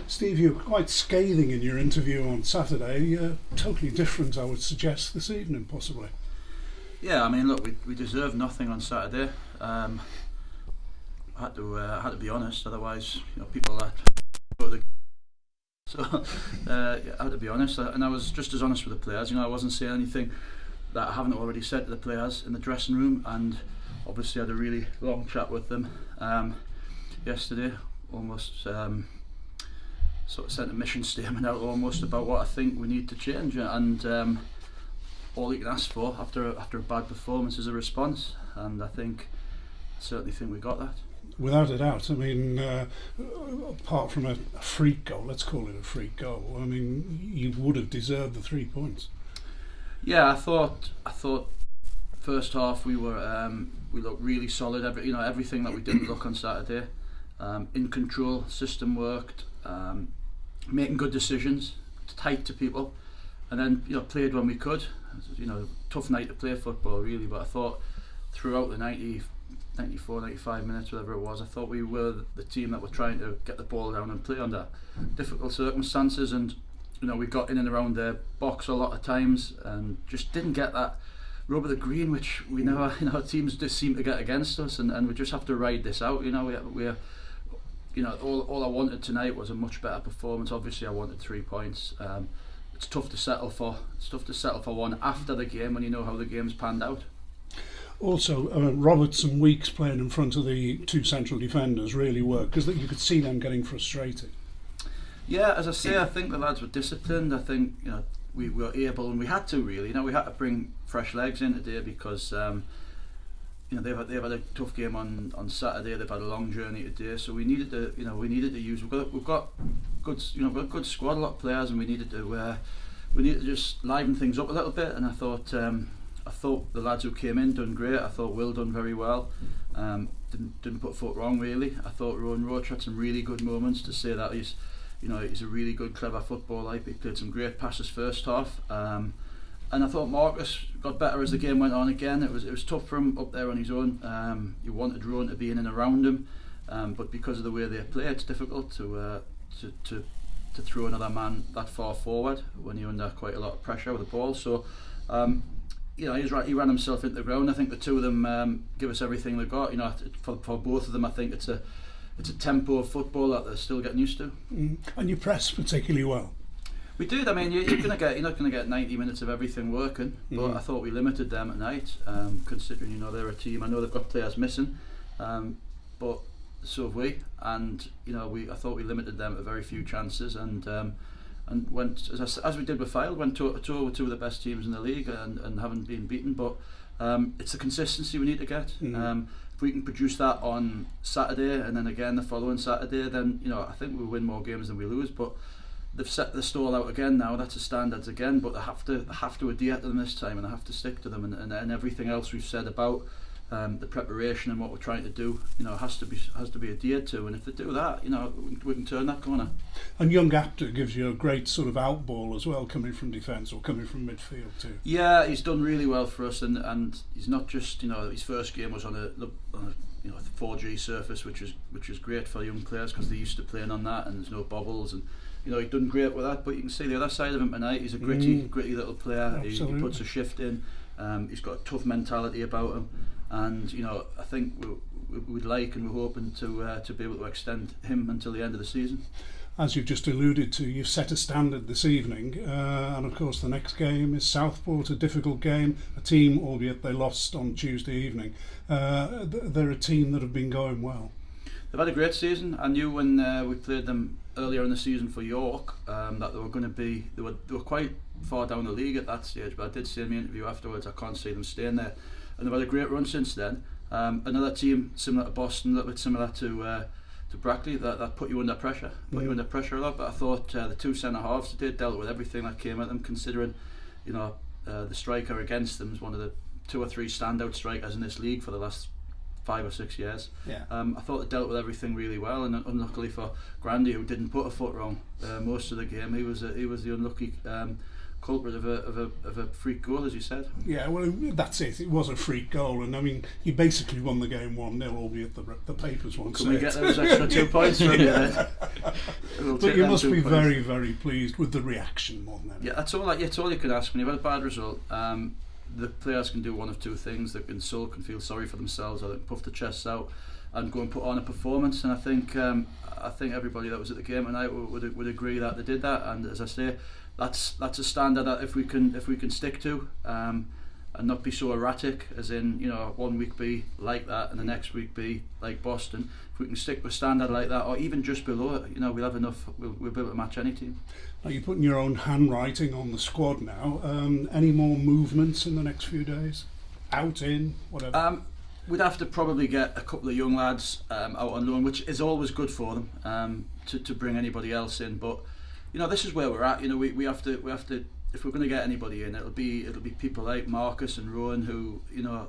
Steve, you were quite scathing in your interview on Saturday. Totally different, I would suggest, this evening, possibly. Yeah, I mean, look, we deserved nothing on Saturday. I had to be honest, otherwise, people that go to the so I had to be honest, and I was just as honest with the players. I wasn't saying anything that I haven't already said to the players in the dressing room, and obviously I had a really long chat with them yesterday. Almost sort of sent a mission statement out almost about what I think we need to change, and all you can ask for after a bad performance is a response, and I certainly think we got that. Without a doubt. I mean, apart from a freak goal, let's call it a freak goal, I mean, you would have deserved the 3 points. Yeah, I thought first half we looked really solid. Everything that we didn't look on Saturday, in control, system worked, making good decisions, tight to people, and then played when we could. Tough night to play football really, but I thought throughout the 94, 95 minutes, whatever it was, I thought we were the team that were trying to get the ball down and play under difficult circumstances, and we got in and around their box a lot of times and just didn't get that rub of the green, which we never, teams just seem to get against us, and we just have to ride this out. All I wanted tonight was a much better performance. Obviously I wanted 3 points. It's tough to settle for one after the game when you know how the game's panned out. Also, Roberts and Weeks playing in front of the two central defenders really worked, because you could see them getting frustrated. Yeah, as I say, I think the lads were disciplined. I think we were able, and we had to really. We had to bring fresh legs in today because they've had a tough game on Saturday. They've had a long journey today, so we needed to use. We've got good good squad, a lot of players, and we needed to just liven things up a little bit. And I thought the lads who came in done great. I thought Will done very well. Didn't put foot wrong really. I thought Rowan Roach had some really good moments to say that he's a really good, clever footballer. He played some great passes first half. And I thought Marcus got better as the game went on again. It was tough for him up there on his own. You wanted Rowan to be in and around him, but because of the way they play, it's difficult to throw another man that far forward when you're under quite a lot of pressure with the ball. So he ran himself into the ground. I think the two of them give us everything they got. For both of them, I think it's a tempo of football that they're still getting used to. And you press particularly well. We did. I mean, you're not going to get 90 minutes of everything working, but I thought we limited them at night, considering they're a team. I know they've got players missing, but so have we. And I thought we limited them at very few chances, and went as we did with Fylde, went toe to toe with two of the best teams in the league, and haven't been beaten. But it's the consistency we need to get. If we can produce that on Saturday and then again the following Saturday, then I think we'll win more games than we lose. But they've set the stall out again now. That's the standards again. But they have to adhere to them this time, and they have to stick to them. And everything else we've said about the preparation and what we're trying to do, has to be adhered to. And if they do that, we can turn that corner. And young Apter gives you a great sort of outball as well, coming from defence or coming from midfield too. Yeah, he's done really well for us, and he's not just his first game was on a 4G surface, which is great for young players because they're used to playing on that, and there's no bobbles, and he's done great with that. But you can see the other side of him tonight. He's a gritty little player. He puts a shift in. He's got a tough mentality about him. And I think we'd like and we're hoping to be able to extend him until the end of the season. As you've just alluded to, you've set a standard this evening, and of course the next game is Southport, a difficult game, a team, albeit they lost on Tuesday evening. They're a team that have been going well. They've had a great season. I knew when we played them earlier in the season for York that they were going to be. They were quite far down the league at that stage, but I did say in my interview afterwards I can't see them staying there. And they've had a great run since then. Another team similar to Boston, a little bit similar to Brackley, that put you under pressure, you under pressure a lot. But I thought the two centre halves today dealt with everything that came at them, considering the striker against them is one of the 2 or 3 standout strikers in this league for the last 5 or 6 years. I thought they dealt with everything really well, and unluckily for Grandy, who didn't put a foot wrong most of the game, he was the unlucky culprit of a freak goal, as you said. Yeah, well, that's it. It was a freak goal, and I mean, he basically won the game 1-0, albeit the papers won't say Can we it. get those extra 2 points from you then? But you must be very, very pleased with the reaction more than anything. Yeah, that's all you can ask. When you've had a bad result, the players can do one of two things. They can sulk and feel sorry for themselves, or they can puff their chests out and go and put on a performance. And I think everybody that was at the game tonight would agree that they did that. And as I say, that's a standard that if we can stick to, and not be so erratic, as in, you know, 1 week be like that and the next week be like Boston. If we can stick with a standard like that, or even just below it, you know, we'll have enough. We'll be able to match any team. Now you're putting your own handwriting on the squad now. Any more movements in the next few days? Out, in, whatever? We'd have to probably get a couple of young lads out on loan, which is always good for them, to bring anybody else in. But you know, this is where we're at. You know, we have to if we're going to get anybody in, it'll be people like Marcus and Rowan, who, you know,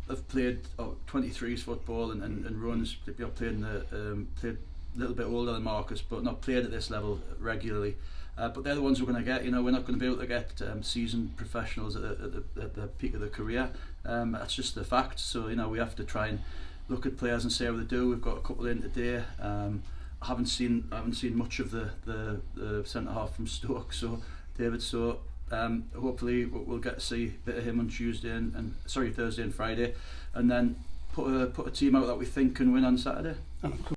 have played 23s football, and Rowan's played a little bit older than Marcus, but not played at this level regularly. But they're the ones we're going to get. You know, we're not going to be able to get seasoned professionals at the peak of their career. That's just the fact. So, you know, we have to try and look at players and see how they do. We've got a couple in today. I haven't seen much of the centre half from Stoke, so David. So hopefully we'll get to see a bit of him on Thursday and Friday, and then put a team out that we think can win on Saturday. And of course,